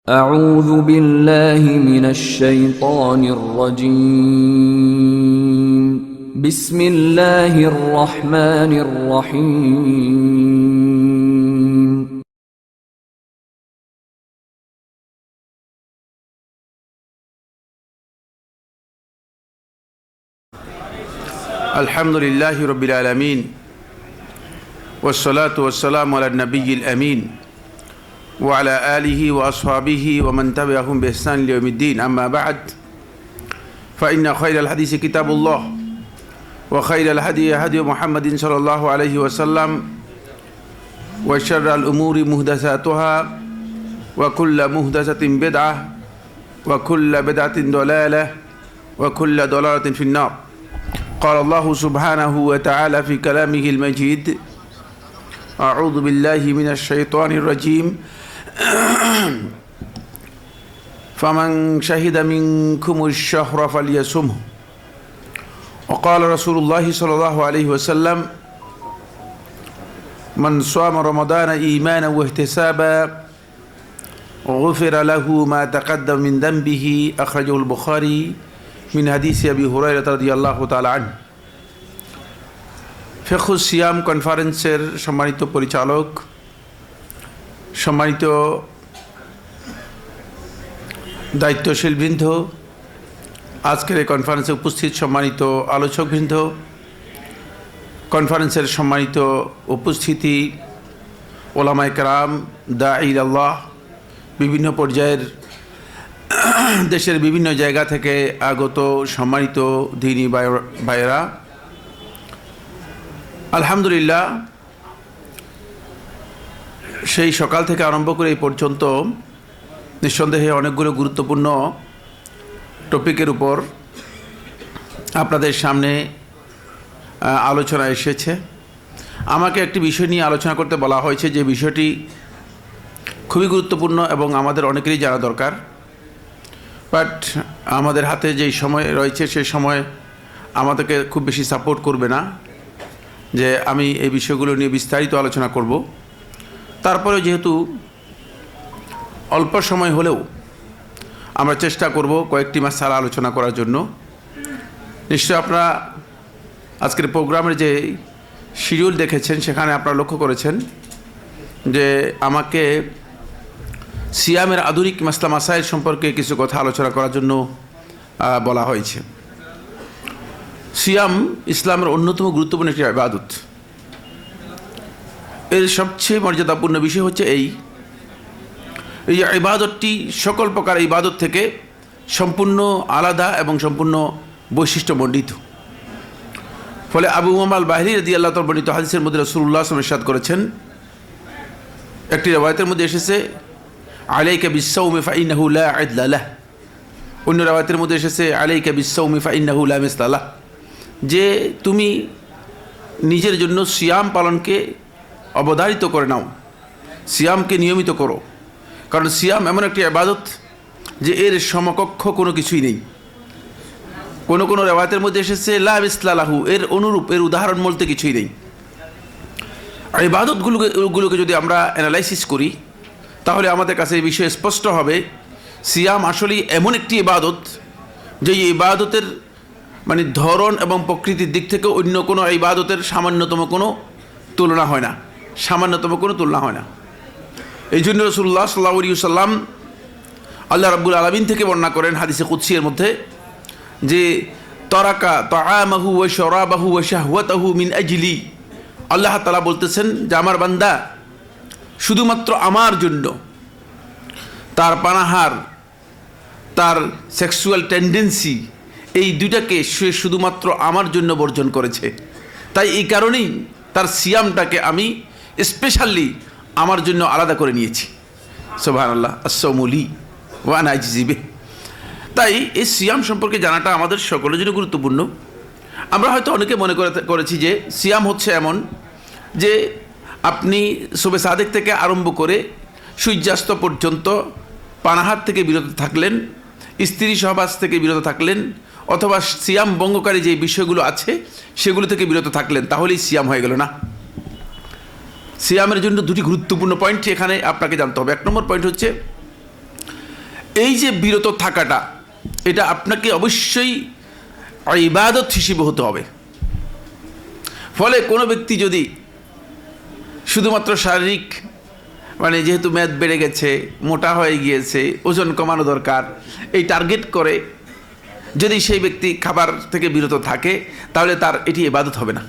أعوذ بالله من الشيطان الرجيم بسم الله الرحمن الرحيم الحمد لله رب العالمين والصلاة والسلام على النبي الأمين وعلى آله وأصحابه ومن تبعهم بإحسان ليوم الدين أما بعد فإن خير الحديث كتاب الله وخير الهدي هدي محمد صلى الله عليه وسلم وشر الأمور محدثاتها وكل محدثة بدعة وكل بدعة ضلالة وكل ضلالة في النار قال الله سبحانه وتعالى في كلامه المجيد أعوذ بالله من الشيطان الرجيم فمن شهد منكم الشهر فليصمه وقال رسول الله صلى الله عليه وسلم من صام رمضان إيمانا واحتسابا غفر له ما تقدم من ذنبه أخرجه البخاري من حديث أبي هريرة رضي الله تعالى عنه ফিকহুস সিয়াম কনফারেন্সের সম্মানিত পরিচালক, সম্মানিত দায়িত্বশীলবৃন্দ, আজকের এই কনফারেন্সে উপস্থিত সম্মানিত আলোচকবৃন্দ, কনফারেন্সের সম্মানিত উপস্থিতি ওলামায়ে কেরাম, দাঈ আল্লাহ, বিভিন্ন পর্যায়ের দেশের বিভিন্ন জায়গা থেকে আগত সম্মানিত দ্বীনী ভাইয়েরা, আলহামদুলিল্লাহ সেই সকাল থেকে আরম্ভ করে এই পর্যন্ত নিঃসন্দেহে অনেকগুলো গুরুত্বপূর্ণ টপিকের উপর আপনাদের সামনে আলোচনা এসেছে। আমাকে একটি বিষয় নিয়ে আলোচনা করতে বলা হয়েছে, যে বিষয়টি খুবই গুরুত্বপূর্ণ এবং আমাদের অনেকেরই জানা দরকার। বাট আমাদের হাতে যেই সময় রয়েছে সেই সময় আমাদেরকে খুব বেশি সাপোর্ট করবে না যে আমি এই বিষয়গুলো নিয়ে বিস্তারিত আলোচনা করব। তারপরে যেহেতু অল্প সময় হলেও আমরা চেষ্টা করব কয়েকটি মাসআলা আলোচনা করার জন্য। নিশ্চয় আপনারা আজকের প্রোগ্রামের যে শিডিউল দেখেছেন সেখানে আপনারা লক্ষ্য করেছেন যে আমাকে সিয়ামের আধুনিক মাসলা মাসাইল সম্পর্কে কিছু কথা আলোচনা করার জন্য বলা হয়েছে। সিয়াম ইসলামের অন্যতম গুরুত্বপূর্ণ একটি ইবাদত। এর সবচেয়ে মর্যাদাপূর্ণ বিষয় হচ্ছে এই ইবাদতটি সকল প্রকার ইবাদত থেকে সম্পূর্ণ আলাদা এবং সম্পূর্ণ বৈশিষ্ট্যমণ্ডিত। ফলে আবু উমামা আল বাহিরি রাদিয়াল্লাহু তাআলা বর্ণিত হাদিসের মধ্যে রাসূলুল্লাহ সাল্লাল্লাহু আলাইহি ওয়াসাল্লাম ইরশাদ করেছেন, একটি riwayতের মধ্যে এসেছে আলাইকা বিস-সাওমি ফাইন্নাহু লা ইদলা লাহ, অন্য riwayতের মধ্যে এসেছে আলাইকা বিস-সাওমি ফাইন্নাহু লা মিসলা লাহ, যে তুমি নিজের জন্য সিয়াম পালনকে অবধারিত করে নাও, সিয়ামকে নিয়মিত করো, কারণ সিয়াম এমন একটি ইবাদত যে এর সমকক্ষ কোনো কিছুই নেই। কোনো কোনো রিওয়ায়াতের মধ্যে এসেছে লা মিসলা লাহু, এর অনুরূপ, এর উদাহরণ বলতে কিছুই নেই। আর ইবাদতগুলোকে যদি আমরা অ্যানালাইসিস করি তাহলে আমাদের কাছে এই বিষয়ে স্পষ্ট হবে সিয়াম আসলেই এমন একটি ইবাদত যে ইবাদতের মানে ধরন এবং প্রকৃতির দিক থেকে অন্য কোনো ইবাদতের সামান্যতম কোনো তুলনা হয় না, সামান্যতম কোনো তুলনা হয় না। এই জন্য রাসূলুল্লাহ সাল্লাল্লাহু আলাইহি ওয়াসাল্লাম আল্লাহ রাব্বুল আলামিন থেকে বর্ণনা করেন হাদিসে কুদসির মধ্যে যে তারাকা তাআমাহু ওয়া শারাবাহু ওয়া শাহওয়াতাহু মিন আজলি, আল্লাহ তাআলা বলতেছেন যে আমার বান্দা শুধুমাত্র আমার জন্য তার পানাহার, তার সেক্সুয়াল টেন্ডেন্সি, এই দুইটাকে সে শুধুমাত্র আমার জন্য বর্জন করেছে। তাই এই কারণেই তার সিয়ামটাকে আমি স্পেশালি আমার জন্য আলাদা করে নিয়েছি। সুবহানাল্লাহ, আস-সাওমু লি ওয়া আনা আজজি বিহি। তাই এই সিয়াম সম্পর্কে জানাটা আমাদের সকলের জন্য গুরুত্বপূর্ণ। আমরা হয়তো অনেকে মনে করেছি যে সিয়াম হচ্ছে এমন যে আপনি শবে সাদেক থেকে আরম্ভ করে সূর্যাস্ত পর্যন্ত পানাহার থেকে বিরত থাকলেন, স্ত্রী সহবাস থেকে বিরত থাকলেন, অথবা সিয়াম ভঙ্গকারী যে বিষয়গুলো আছে সেগুলো থেকে বিরত থাকলেন, তাহলেই সিয়াম হয়ে গেল না। সিয়ামের জন্য দুটি গুরুত্বপূর্ণ পয়েন্ট এখানে আপনাকে জানতে হবে। এক নম্বর পয়েন্ট হচ্ছে এই যে বিরত থাকাটা, এটা আপনাকে অবশ্যই ইবাদত হিসেবে হতে হবে। ফলে কোনো ব্যক্তি যদি শুধুমাত্র শারীরিক, মানে যেহেতু মেদ বেড়ে গেছে, মোটা হয়ে গিয়েছে, ওজন কমানো দরকার, এই টার্গেট করে যদি সেই ব্যক্তি খাবার থেকে বিরত থাকে, তাহলে তার এটি ইবাদত হবে না।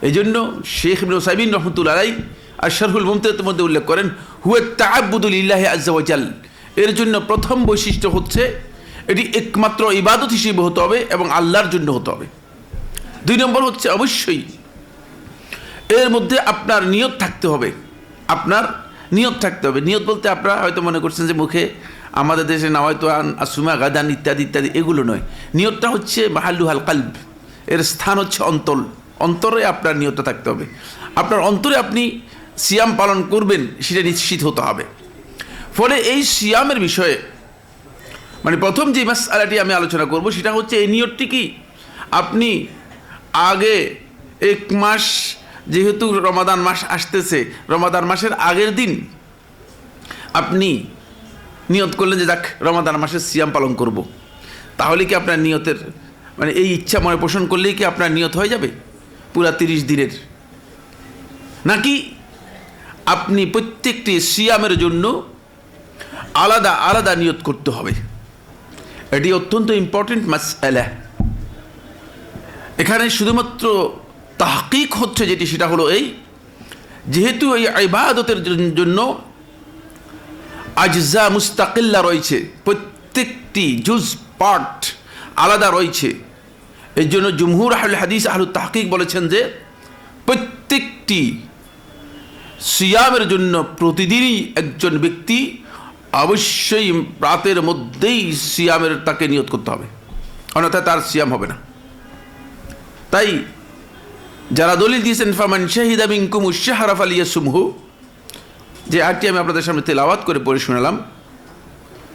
এই জন্য শেখ ইবনে উসাইমিন রহমতুল্লাহ আলাইহি আর শারহুল মুমতাদের মধ্যে উল্লেখ করেন, হুয়া তাআব্বুদু লিল্লাহি আযজা ওয়া জাল। এর জন্য প্রথম বৈশিষ্ট্য হচ্ছে এটি একমাত্র ইবাদত হিসেবে হতে হবে এবং আল্লাহর জন্য হতে হবে। 2 নম্বর হচ্ছে অবশ্যই এর মধ্যে আপনার নিয়ত থাকতে হবে। আপনার নিয়ত থাকতে হবে। নিয়ত বলতে আপনারা হয়তো মনে করছেন যে মুখে আমাদের দেশে নাওয়াইতু আন আসুমা গাদান ইত্যাদি ইত্যাদি, এগুলো নয়। নিয়তটা হচ্ছে মাহাল্লুহাল কালব, এর স্থান হচ্ছে অন্তর। অন্তরে আপনার নিয়তটা থাকতে হবে। আপনার অন্তরে আপনি সিয়াম পালন করবেন সেটা নিশ্চিত হতে হবে। ফলে এই সিয়ামের বিষয়ে মানে প্রথম যে মাসআলাটি আমি আলোচনা করব সেটা হচ্ছে এই নিয়তটি কি। আপনি আগে 1 মাস, যেহেতু রমাদান মাস আসতেছে, রমাদান মাসের আগের দিন আপনি নিয়ত করলেন যে যাক রমাদান মাসের সিয়াম পালন করব, তাহলে কি আপনার নিয়তের মানে এই ইচ্ছা মনে পোষণ করলেই কি আপনার নিয়ত হয়ে যাবে পুরা 30 দিনের? নাকি আপনি প্রত্যেকটি সিয়ামের জন্য আলাদা আলাদা নিয়ত করতে হবে? এটি অত্যন্ত ইম্পর্টেন্ট মাসআলা। এখানে শুধুমাত্র তাহকিক হচ্ছে যেটি, সেটা হলো এই, যেহেতু এই ইবাদতের জন্য আজজা মুস্তাকিল্লা রয়েছে, প্রত্যেকটি জুজ পার্ট আলাদা রয়েছে। এই জন্য জুমহুর আহলে হাদিস আহলুত তাহকিক বলেছেন যে প্রত্যেকটি সিয়ামের জন্য প্রতিদিনই একজন ব্যক্তি অবশ্যই রাতের মধ্যেই সিয়ামের তাকে নিয়ত করতে হবে, অন্যথায় তার সিয়াম হবে না। তাই যারা দলিল দিয়েছেন ফামান শাহিদা মিনকুমুশ শাহরা ফালিয়াসুমহু, যে আয়াতটি আমি আপনাদের সামনে তেলাওয়াত করে পড়ে শোনালাম,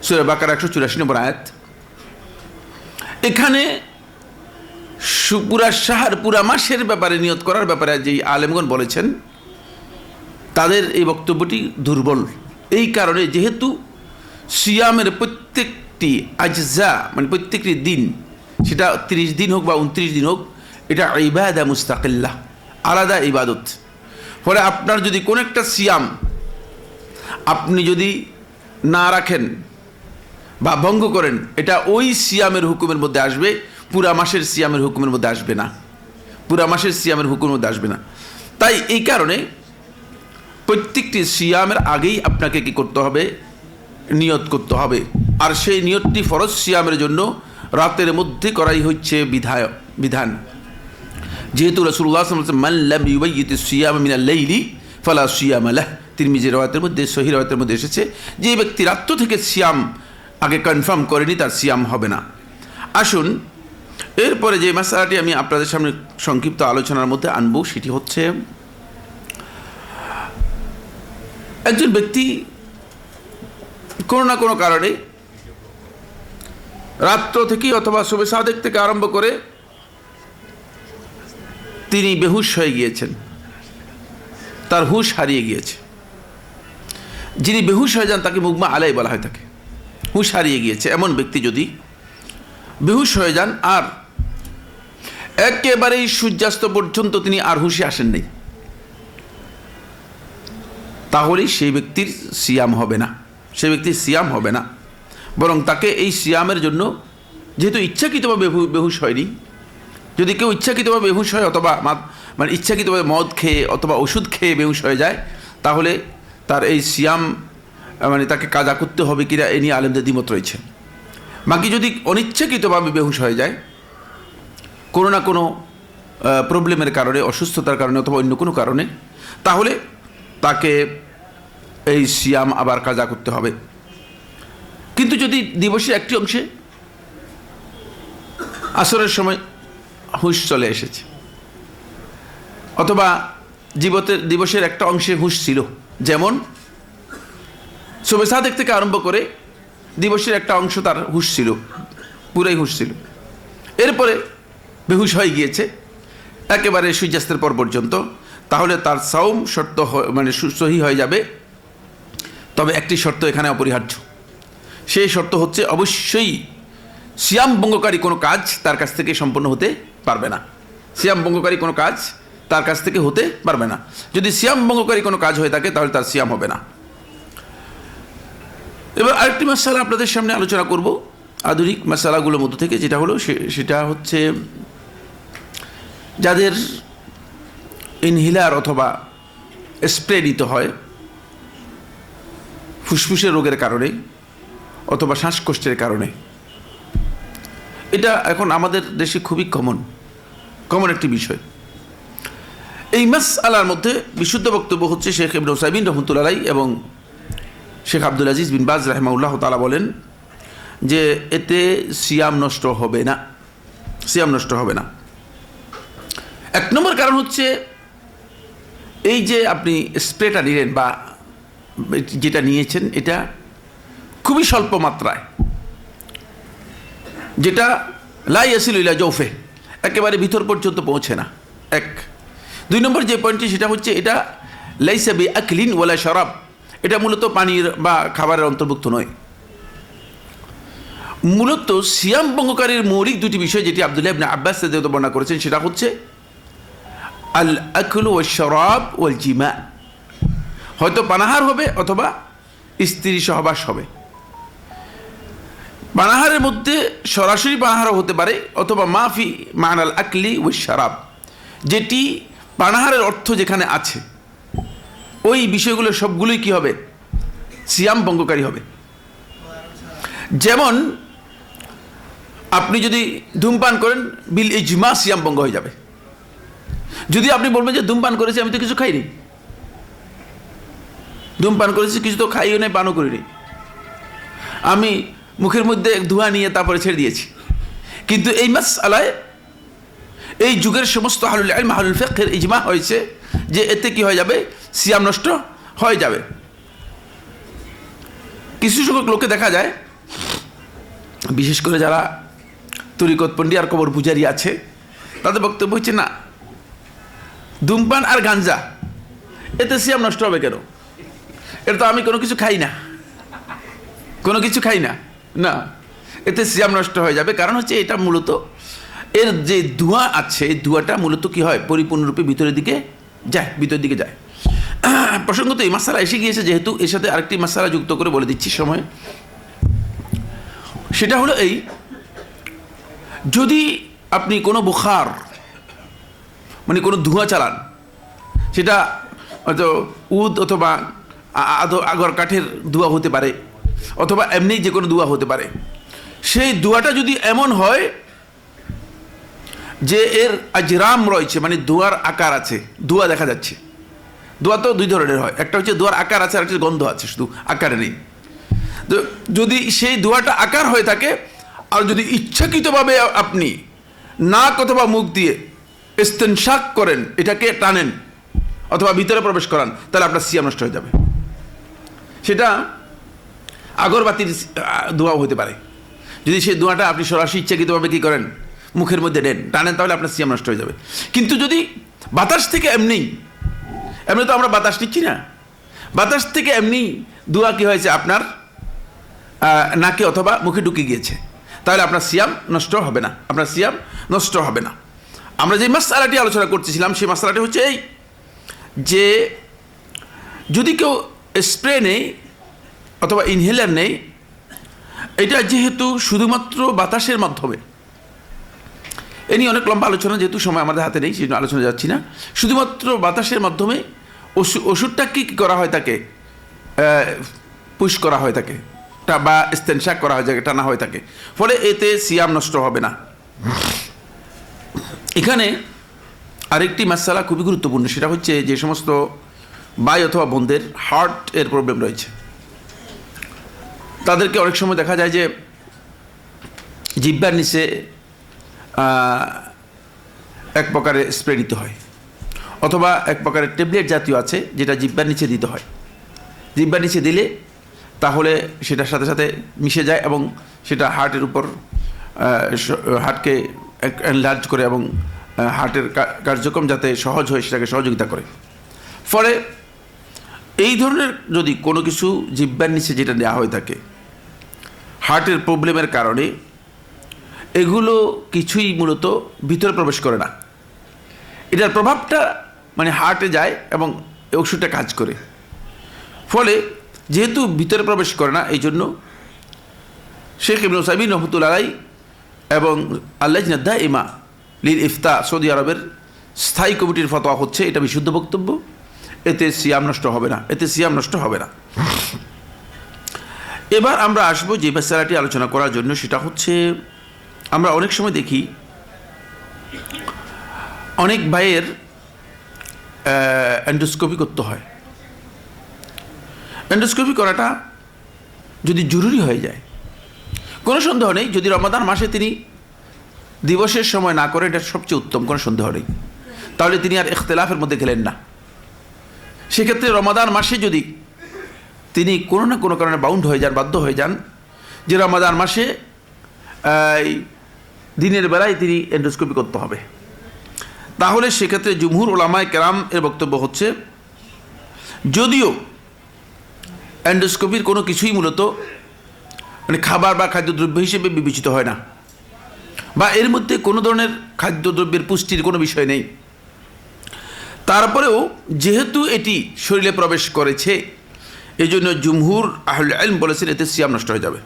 সূরা বাকারা 184 নম্বর আয়াত। এখানে পুরা শাহর, পুরা মাসের ব্যাপারে নিয়ত করার ব্যাপারে যেই আলেমগণ বলেছেন তাদের এই বক্তব্যটি দুর্বল। এই কারণে যেহেতু সিয়ামের প্রত্যেকটি আজজা মানে প্রত্যেকটি দিন, সেটা 30 দিন হোক বা 29 দিন হোক, এটা ইবাদা মুস্তাকিল্লাহ, আলাদা ইবাদত। ফলে আপনার যদি কোন একটা সিয়াম আপনি যদি না রাখেন বা ভঙ্গ করেন, এটা ওই সিয়ামের হুকুমের মধ্যে আসবে, পুরা মাসের সিয়ামের হুকুমের মধ্যে আসবে না, পুরা মাসের সিয়ামের হুকুমের মধ্যে আসবে না। তাই এই কারণে প্রত্যেকটি সিয়ামের আগেই আপনাকে কি করতে হবে? নিয়ত করতে হবে। আর সেই নিয়তটি ফরজ সিয়ামের জন্য রাতের মধ্যে করাই হচ্ছে বিধান। যেহেতু রাসূলুল্লাহ সাল্লাল্লাহু আলাইহি ওয়াসাল্লাম মান লাম ইউবাইয়িতিস সিয়াম মিনাল লাইলি ফালা সিয়াম লাহ, তিরমিজি রাওয়ায়াতের মধ্যে, সহিহ রাওয়ায়াতের মধ্যে এসেছে যে ব্যক্তি রাত্র থেকে সিয়াম আগে কনফার্ম করেনি তার সিয়াম হবে না। আসুন এরপরে যে মাসআলাটি আমি আপনাদের সামনে সংক্ষিপ্ত আলোচনার মধ্যে আনবো সেটি হচ্ছে, একজন ব্যক্তি কোনো না কোনো কারণে রাত্র থেকে অথবা শুভে সাদেক থেকে আরম্ভ করে তিনি বেহুশ হয়ে গিয়েছেন, তার হুশ হারিয়ে গিয়েছে। যিনি বেহুশ হয়ে যান তাকে মুগমা আলাই বলা হয় থাকে। হুশ হারিয়ে গিয়েছে এমন ব্যক্তি যদি বেহুশ হয়ে যান আর একেবারেই সূর্যাস্ত পর্যন্ত তিনি আর হুশে আসেননি, তাহলে সেই ব্যক্তির সিয়াম হবে না, সেই ব্যক্তির সিয়াম হবে না। বরং তাকে এই সিয়ামের জন্য, যেহেতু ইচ্ছাকৃতভাবে বেহুশ হয়নি, যদি কেউ ইচ্ছাকৃতভাবে বেহুশ হয় অথবা মানে ইচ্ছাকৃতভাবে মদ খেয়ে অথবা ওষুধ খেয়ে বেহুশ হয়ে যায়, তাহলে তার এই সিয়াম মানে তাকে কাজা করতে হবে কিনা এ নিয়ে আলেমদের দ্বিমত রয়েছে। বাকি যদি অনিচ্ছাকৃতভাবে বেহুশ হয়ে যায় কোনো না কোনো প্রবলেমের কারণে, অসুস্থতার কারণে অথবা অন্য কোনো কারণে, তাহলে তাকে এই সিয়াম আবার কাজা করতে হবে। কিন্তু যদি দিবসের একটি অংশে আসরের সময় হুঁশ চলে এসেছে অথবা দিবসের একটা অংশে হুঁশ ছিল, যেমন শবে সাদেক থেকে আরম্ভ করে দিবসের একটা অংশ তার হুঁশ ছিল, পুরাই হুঁশ ছিল, এরপরে বেহুশ হয়ে গিয়েছে একেবারে সূর্যাস্তের পর পর্যন্ত, তাহলে তার সাওম শর্ত মানে সহি হয়ে যাবে। তবে একটি শর্ত এখানে অপরিহার্য, সেই শর্ত হচ্ছে অবশ্যই সিয়াম ভঙ্গকারী কোনো কাজ তার কাছ থেকে সম্পন্ন হতে পারবে না। সিয়াম ভঙ্গকারী কোনো কাজ তার কাছ থেকে হতে পারবে না। যদি সিয়াম ভঙ্গকারী কোনো কাজ হয়ে থাকে তাহলে তার সিয়াম হবে না। এবার আরেকটি মাসআলা আপনাদের সামনে আলোচনা করব আধুনিক মাসআলাগুলোর মধ্য থেকে, যেটা হলো সেটা হচ্ছে যাদের ইনহেলার অথবা স্প্রে নিতে হয় ফুসফুসের রোগের কারণে অথবা শ্বাসকষ্টের কারণে। এটা এখন আমাদের দেশে খুবই কমন একটি বিষয়। এই মাসআলার মধ্যে বিশুদ্ধ বক্তব্য হচ্ছে শেখ ইবনে উসাইমিন রাহমাতুল্লাহি আলাইহি এবং শেখ আব্দুল আজিজ বিন বাজ রাহিমাহুল্লাহ তাআলা বলেন যে এতে সিয়াম নষ্ট হবে না, সিয়াম নষ্ট হবে না। এক নম্বর কারণ হচ্ছে এই যে আপনি স্প্রেটা নিলেন বা যেটা নিয়েছেন এটা খুবই স্বল্প মাত্রায়, যেটা লা ইয়াসিলু ইলা জাওফে, একেবারে ভিতর পর্যন্ত পৌঁছে না। এক। দুই নম্বর যে পয়েন্টটি সেটা হচ্ছে এটা লাইসা বি আকলিন ওয়ালা শারাব, এটা মূলত পানির বা খাবারের অন্তর্ভুক্ত নয়। মূলত সিয়াম ভঙ্গকারীর মৌলিক দুটি বিষয় যেটি আব্দুল্লাহ ইবনে আব্বাস রাদিয়াল্লাহু আনহু বর্ণনা করেছেন সেটা হচ্ছে আল আকলু ওয়াশ শারাব ওয়াল জিমা, হয়তো পানাহার হবে অথবা স্ত্রী সহবাস হবে। পানাহারের মধ্যে সরাসরি পানাহারও হতে পারে অথবা মাফি মানাল আকলি ওয়াশ শারাব, যেটি পানাহারের অর্থ যেখানে আছে ওই বিষয়গুলো সবগুলোই কি হবে? সিয়াম ভঙ্গকারী হবে। যেমন আপনি যদি ধূমপান করেন বিল ইজমা সিয়াম ভঙ্গ হয়ে যাবে। যদি আপনি বলবেন যে ধূমপান করেছি আমি তো কিছু খাইনি, ধূমপান করেছি কিছু তো খাইও নাই পানও করিনি, আমি মুখের মধ্যে ধোঁয়া নিয়ে তারপরে ছেড়ে দিয়েছি, কিন্তু এই মাসআলায় এই যুগের সমস্ত আহলুল ইলম আহলুল ফিকহের ইজমা হয়েছে যে এতে কি হয়ে যাবে? সিয়াম নষ্ট হয়ে যাবে। কিছু সংখ্যক লোকে দেখা যায়, বিশেষ করে যারা তরিকত পন্ডি আর কবর পূজারি আছে, তাদের বক্তব্য হচ্ছে না, ধূমপান আর গাঞ্জা এতে সিয়াম নষ্ট হবে কেন? এটা তো আমি কোনো কিছু খাই না, কোনো কিছু খাই না, না এতে সিয়াম নষ্ট হয়ে যাবে। কারণ হচ্ছে এটা মূলত এর যে ধোঁয়া আছে এই ধোঁয়াটা মূলত কি হয়? পরিপূর্ণরূপে ভিতরের দিকে যায়। প্রসঙ্গত এই মাসআলা এসে গিয়েছে যেহেতু এর সাথে আরেকটি মাসআলা যুক্ত করে বলে দিচ্ছি সময়, সেটা হলো এই, যদি আপনি কোনো বুখার মানে কোনো ধোঁয়া চালান, সেটা হয়তো উদ অথবা আগর কাঠের ধোঁয়া হতে পারে অথবা এমনি যে কোনো ধোঁয়া হতে পারে, সেই ধোঁয়াটা যদি এমন হয় যে এর আজরাম রয়েছে, মানে ধোঁয়ার আকার আছে, ধোঁয়া দেখা যাচ্ছে। ধোঁয়া তো দুই ধরনের হয়, একটা হচ্ছে ধোঁয়ার আকার আছে আর একটা গন্ধ আছে, শুধু আকারে নেই। তো যদি সেই ধোঁয়াটা আকার হয়ে থাকে আর যদি ইচ্ছাকৃতভাবে আপনি নাক অথবা মুখ দিয়ে ইস্তেনশাক করেন, এটাকে টানেন অথবা ভিতরে প্রবেশ করান, তাহলে আপনার সিয়াম নষ্ট হয়ে যাবে। সেটা আগরবাতির ধোঁয়াও হতে পারে। যদি সেই ধোঁয়াটা আপনি সরাসরি ইচ্ছাকৃতভাবে কী করেন? মুখের মধ্যে নেন, টানেন, তাহলে আপনার সিয়াম নষ্ট হয়ে যাবে। কিন্তু যদি বাতাস থেকে এমনি তো আমরা বাতাস নিচ্ছি না, বাতাস থেকে এমনি ধোঁয়া কী হয়েছে আপনার নাকে অথবা মুখে ঢুকে গিয়েছে, তাহলে আপনার সিয়াম নষ্ট হবে না, আপনার সিয়াম নষ্ট হবে না। আমরা যে মাসআলাটি আলোচনা করতেছিলাম সেই মাসআলাটি হচ্ছে এই যে যদি কেউ স্প্রে নেই অথবা ইনহেলার নেই, এটা যেহেতু শুধুমাত্র বাতাসের মাধ্যমে, এ নিয়ে অনেক লম্বা আলোচনা, যেহেতু সময় আমাদের হাতে নেই সেই জন্য আলোচনা যাচ্ছি না। শুধুমাত্র বাতাসের মাধ্যমে ওষুধটা কি করা হয়, তাকে পুশ করা হয় থাকে বা ইস্তেনশাক করা হয়, টানা হয়ে থাকে, ফলে এতে সিয়াম নষ্ট হবে না। এখানে আরেকটি মাসআলা খুবই গুরুত্বপূর্ণ, সেটা হচ্ছে যে সমস্ত ভাই অথবা বোনদের হার্টের প্রবলেম রয়েছে, তাদেরকে অনেক সময় দেখা যায় যে জিহ্বার নিচে এক প্রকারের স্প্রে দিতে হয় অথবা এক প্রকারের ট্যাবলেট জাতীয় আছে যেটা জিহ্বার নিচে দিতে হয়। জিহ্বার নিচে দিলে তাহলে সেটার সাথে সাথে মিশে যায় এবং সেটা হার্টের উপর হার্টকে এনলার্জ করে এবং হার্টের কার্যক্রম যাতে সহজ হয় সেটাকে সহযোগিতা করে। ফলে এই ধরনের যদি কোনো কিছু জিহ্বার নিচে যেটা নেওয়া হয়ে থাকে হার্টের প্রবলেমের কারণে এগুলো কিছুই মূলত ভিতরে প্রবেশ করে না। এটার প্রভাবটা মানে হার্টে যায় এবং এই ওষুধটা কাজ করে। ফলে যেহেতু ভিতরে প্রবেশ করে না, এই জন্য শেখ ইবনে উসাইমিন রহমতুল্লাহ আলাইহি এবং আল্লাজনা দাইমা লিল ইফতা সৌদি আরবের স্থায়ী কমিটির ফতোয়া হচ্ছে এটা বিশুদ্ধ বক্তব্য, এতে সিয়াম নষ্ট হবে না, এতে সিয়াম নষ্ট হবে না। এবার আমরা আসবো যে মাসআলাটি আলোচনা করার জন্য, সেটা হচ্ছে আমরা অনেক সময় দেখি অনেক ভাইয়ের এন্ডোস্কোপি করতে হয়। এন্ডোস্কোপি করাটা যদি জরুরি হয়ে যায়, কোনো সন্দেহ নেই, যদি রমাদান মাসে তিনি দিবসের সময় না করে, এটা সবচেয়ে উত্তম, কোনো সন্দেহ নেই, তাহলে তিনি আর ইখতিলাফের মধ্যে গেলেন না। সেক্ষেত্রে রমাদান মাসে যদি তিনি কোনো না কোনো কারণে বাউন্ড হয়ে যান, বাধ্য হয়ে যান যে রমাদান মাসে দিনের বেলায় তিনি এন্ডোস্কোপি করতে হবে, তাহলে সেক্ষেত্রে জুমহুর উলামায়ে কেরাম এর বক্তব্য হচ্ছে, যদিও এন্ডোস্কোপির কোনো কিছুই মূলত মানে খাবার বা খাদ্যদ্রব্য হিসেবে বিবেচিত হয় না, বা এর মধ্যে কোনো ধরনের খাদ্যদ্রব্যের পুষ্টির কোনো বিষয় নেই, তারপরেও যেহেতু এটি শরীরে প্রবেশ করেছে, এই জন্য জুমহুর আহলুল ইলম বলেছেন এতে সিয়াম নষ্ট হয়ে যাবে।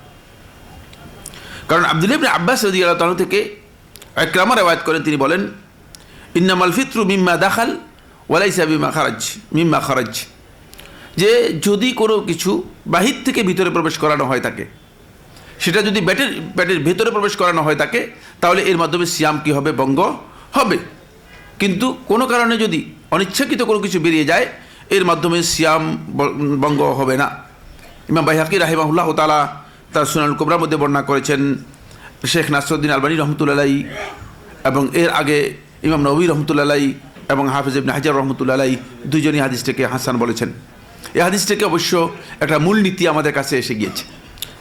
কারণ আব্দুল্লাহ ইবনে আব্বাস রাদিয়াল্লাহু তাআলা থেকে ইকরামা রওয়ায়াত করেন, তিনি বলেন, ইন্নামাল ফিত্রু মিম্মা দাখাল ওয়া লাইসা মিম্মা খারাজ, যে যদি কোনো কিছু বাহির থেকে ভিতরে প্রবেশ করানো হয় থাকে, সেটা যদি পেটের ভেতরে প্রবেশ করানো হয় থাকে, তাহলে এর মাধ্যমে সিয়াম কি হবে, ভঙ্গ হবে। কিন্তু কোনো কারণে যদি অনিচ্ছাকৃত কোনো কিছু বেরিয়ে যায়, এর মাধ্যমে সিয়াম ভঙ্গ হবে না। ইমাম বাইহাকি রাহিমাহুল্লাহ তাআলা তার সুনানুল কুবরার মধ্যে বর্ণনা করেছেন, শেখ নাসরুদ্দিন আলবানী রহমতুল্লাহ আলাইহি এবং এর আগে ইমাম নবী রহমতুল্লাহ আলাইহি এবং হাফিজ ইবনে হাজার রহমতুল্লাহ আলাইহি দুইজনই হাদিসটাকে হাসান বলেছেন। এই হাদিসটাকে অবশ্য একটা মূলনীতি আমাদের কাছে এসে গিয়েছে,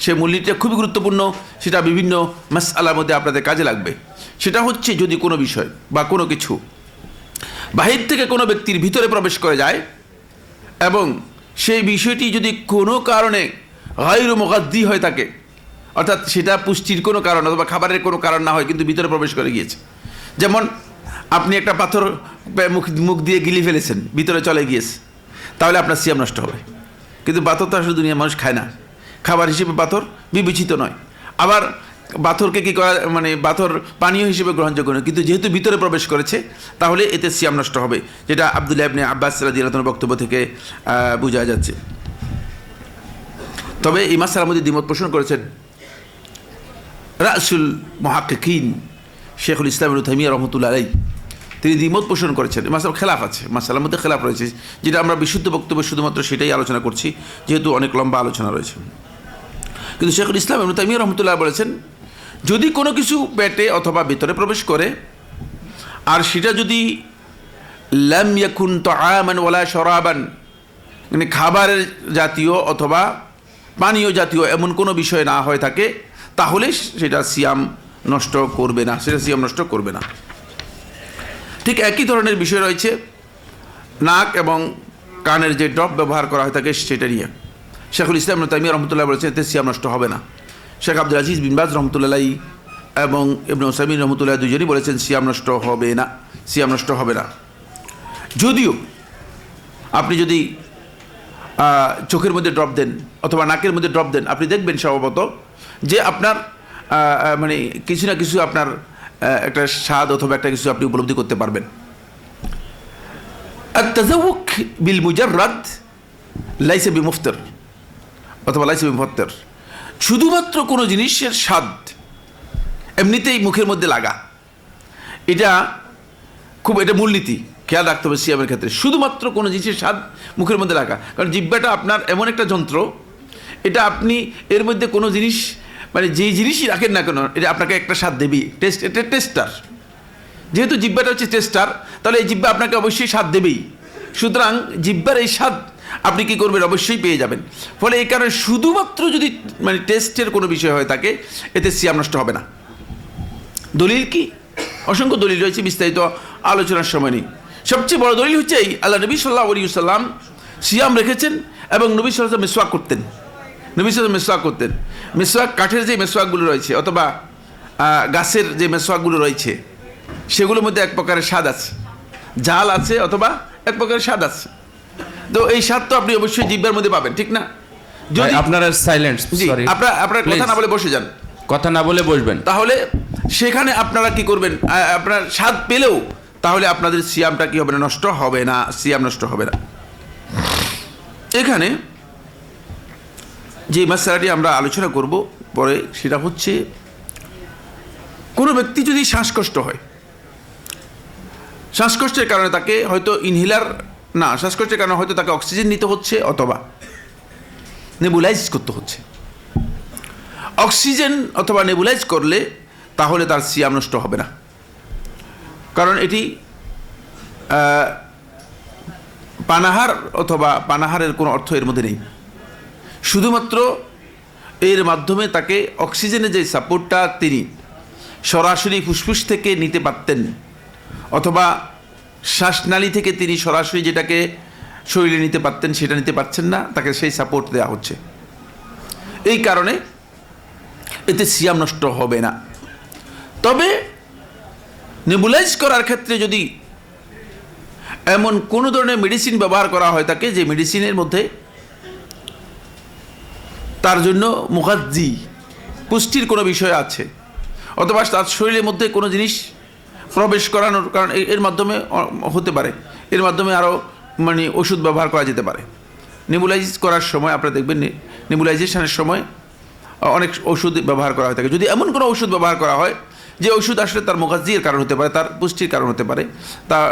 সেই মূলনীতিটা খুবই গুরুত্বপূর্ণ, সেটা বিভিন্ন মাসআলার মধ্যে আপনাদের কাজে লাগবে। সেটা হচ্ছে, যদি কোনো বিষয় বা কোনো কিছু বাহির থেকে কোনো ব্যক্তির ভিতরে প্রবেশ করে যায় এবং সেই বিষয়টি যদি কোনো কারণে গায়রু মুগাদ্দি হয়ে থাকে, অর্থাৎ সেটা পুষ্টির কোনো কারণ অথবা খাবারের কোনো কারণ না হয়, কিন্তু ভিতরে প্রবেশ করে গিয়েছে, যেমন আপনি একটা পাথর মুখ দিয়ে গিলি ফেলেছেন, ভিতরে চলে গিয়েছে, তাহলে আপনার সিয়াম নষ্ট হবে। কিন্তু পাথর তো আসলে দুনিয়ার মানুষ খায় না, খাবার হিসেবে পাথর বিবেচিত নয়। আবার পাথরকে কী করা, মানে পাথর পানীয় হিসেবে গ্রহণযোগ্য নয়, কিন্তু যেহেতু ভিতরে প্রবেশ করেছে, তাহলে এতে সিয়াম নষ্ট হবে, যেটা আব্দুল্লাহ ইবনে আব্বাস রাদিয়াল্লাহু তাআলার বক্তব্য থেকে বোঝা যাচ্ছে। তবে এই মাসআলার মধ্যে দ্বিমত পোষণ করেছেন রাসুল মুহাক্কিকিন শেখুল ইসলাম ইবনে তাইমিয়া রহমতুল্লাহ আলাইহি, তিনি দ্বিমত পোষণ করেছেন। এই মাসআলার খেলাফ আছে, মাসআলার মধ্যে খেলাফ রয়েছে, যেটা আমরা বিশুদ্ধ বক্তব্য শুধুমাত্র সেটাই আলোচনা করছি, যেহেতু অনেক লম্বা আলোচনা রয়েছে। কিন্তু শেখুল ইসলাম ইবনে তাইমিয়া রহমতুল্লাহ বলেছেন, যদি কোনো কিছু পেটে অথবা ভিতরে প্রবেশ করে, আর সেটা যদি লাম ইয়াকুন তাআমান ওয়ালা শরাবান, মানে খাবারের জাতীয় অথবা পানীয় জাতীয় এমন কোনো বিষয় না হয়ে থাকে, তাহলে সেটা সিয়াম নষ্ট করবে না, সেটা সিয়াম নষ্ট করবে না। ঠিক একই ধরনের বিষয় রয়েছে নাক এবং কানের যে ড্রপ ব্যবহার করা হয়ে থাকে সেটা নিয়ে। শেখুল ইসলাম ইবনে তাইমিয়া রহমতুল্লাহ বলেছেন এতে সিয়াম নষ্ট হবে না। শেখ আব্দুল আজিজ বিন বাজ রহমতুল্লাহ আলাইহি এবং ইবনে উসাইমিন রহমতুল্লাহ দুজনই বলেছেন সিয়াম নষ্ট হবে না, সিয়াম নষ্ট হবে না। যদিও আপনি যদি চোখের মধ্যে ড্রপ দেন অথবা নাকের মধ্যে ড্রপ দেন, আপনি দেখবেন স্বভাবত যে আপনার মানে কিছু না কিছু আপনার একটা স্বাদ অথবা একটা কিছু আপনি উপলব্ধি করতে পারবেন। আত-তাযাওউক বিল মুজাররাদ লাইসা বিমুফতির অথবা লাইসা বিমুফতির, শুধুমাত্র কোনো জিনিসের স্বাদ এমনিতেই মুখের মধ্যে লাগা, এটা মূলনীতি খেয়াল রাখতে হবে সিয়ামের ক্ষেত্রে। শুধুমাত্র কোনো জিনিসের স্বাদ মুখের মধ্যে লাগা, কারণ জিহ্বাটা আপনার এমন একটা যন্ত্র, এটা আপনি এর মধ্যে কোনো জিনিস মানে যেই জিনিসই রাখেন না কেন, এটা আপনাকে একটা স্বাদ দেবেই। এটা টেস্টার, যেহেতু জিহ্বাটা হচ্ছে টেস্টার, তাহলে এই জিহ্বা আপনাকে অবশ্যই স্বাদ দেবেই। সুতরাং জিহ্বার এই স্বাদ আপনি কী করবেন, অবশ্যই পেয়ে যাবেন। ফলে এই কারণে শুধুমাত্র যদি মানে টেস্টের কোনো বিষয় হয়ে থাকে, এতে সিয়াম নষ্ট হবে না। দলিল কি? অসংখ্য দলিল রয়েছে, বিস্তারিত আলোচনার সময় নেই। সবচেয়ে বড় দলিল হচ্ছে এই, আল্লাহ নবী সাল্লাল্লাহু আলাইহি ওয়াসাল্লাম সিয়াম রেখেছেন এবং নবী সাল্লাল্লাহু আলাইহি ওয়াসাল্লাম মিসওয়াক করতেন। নবী সাল্লাল্লাহু আলাইহি ওয়াসাল্লাম মেসওয়াক করতেন। মেসওয়াক কাঠের যে মেসওয়াকগুলো রয়েছে অথবা গাছের যে মেসওয়াকগুলো রয়েছে সেগুলোর মধ্যে এক প্রকারের স্বাদ আছে, ঝাল আছে অথবা এক প্রকারের স্বাদ আছে। তো এই স্বাদ তো আপনি অবশ্যই জিহ্বার মধ্যে পাবেন, ঠিক না? যদি আপনারা সাইলেন্ট, জি, সরি, আপনার কথা না বলে বসে যান, কথা না বলে বসবেন। তাহলে সেখানে আপনারা কি করবেন, আপনার স্বাদ পেলেও তাহলে আপনাদের সিয়ামটা কি হবে না, নষ্ট হবে না, সিয়াম নষ্ট হবে না। এখানে যে মাসআলাটি আমরা আলোচনা করব পরে সেটা হচ্ছে কোনো ব্যক্তি যদি শ্বাসকষ্ট হয়, শ্বাসকষ্টের কারণে তাকে হয়তো শ্বাসকষ্টের কারণে হয়তো তাকে অক্সিজেন নিতে হচ্ছে অথবা নেবুলাইজ করতে হচ্ছে। অক্সিজেন অথবা নেবুলাইজ করলে তাহলে তার সিয়াম নষ্ট হবে না, কারণ এটি পানাহার অথবা পানাহারের কোনো অর্থ এর মধ্যে নেই। শুধুমাত্র এর মাধ্যমে তাকে অক্সিজেনের যে সাপোর্টটা তিনি সরাসরি ফুসফুস থেকে নিতে পারতেন অথবা শ্বাসনালী থেকে তিনি সরাসরি যেটাকে শরীরে নিতে পারতেন সেটা নিতে পারছেন না, তাকে সেই সাপোর্ট দেওয়া হচ্ছে। এই কারণে এতে সিয়াম নষ্ট হবে না। তবে নেবুলাইজ করার ক্ষেত্রে যদি এমন কোনো ধরনের মেডিসিন ব্যবহার করা হয় তাকে, যে মেডিসিনের মধ্যে তার জন্য মুগাজ্জি পুষ্টির কোনো বিষয় আছে অথবা তার শরীরের মধ্যে কোনো জিনিস প্রবেশ করানোর কারণ এর মাধ্যমে হতে পারে, এর মাধ্যমে আরও ওষুধ ব্যবহার করা যেতে পারে। নেবুলাইজ করার সময় আপনারা দেখবেন নেবুলাইজেশনের সময় অনেক ওষুধ ব্যবহার করা হয়ে থাকে। যদি এমন কোনো ওষুধ ব্যবহার করা হয় যে ওষুধ আসলে তার মুগাজ্জির কারণ হতে পারে, তার পুষ্টির কারণ হতে পারে, তার